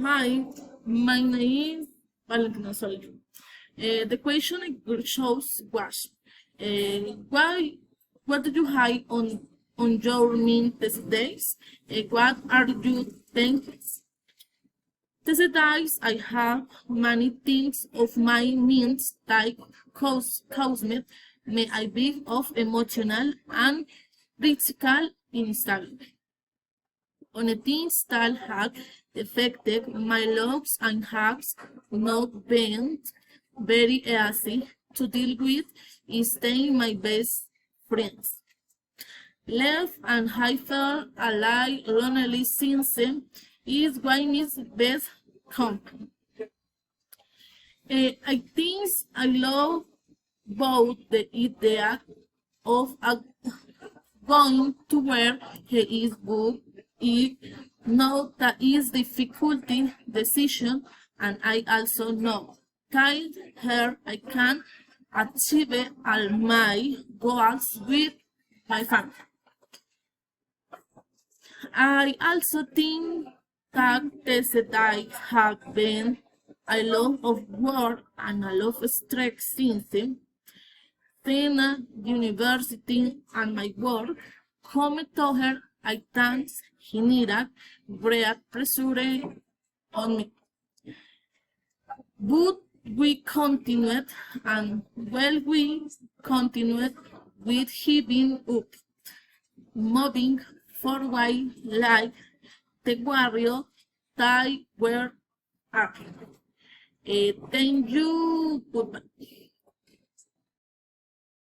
Hi, my name is Valentina Solid. The question shows was, why, what do you have on your mint these days? What are you thinking? These days I have many things of my means that cause me a bit of emotional and physical instability. On a things that have affected my loves and have not been very easy to deal with is staying my best friends. Left and I felt alive lonely since is Wayne's best company. I think I love both the idea of going to where he is good. It know that is difficulty decision, and I also know that here I can achieve all my goals with my family. I also think that this that have been a lot of work and a lot of stress since then university and my work come to her I thanks he needed great pressure on me. But we continued and while we continued with heaving up, moving forward like the warrior that were up. Thank you. Goodbye.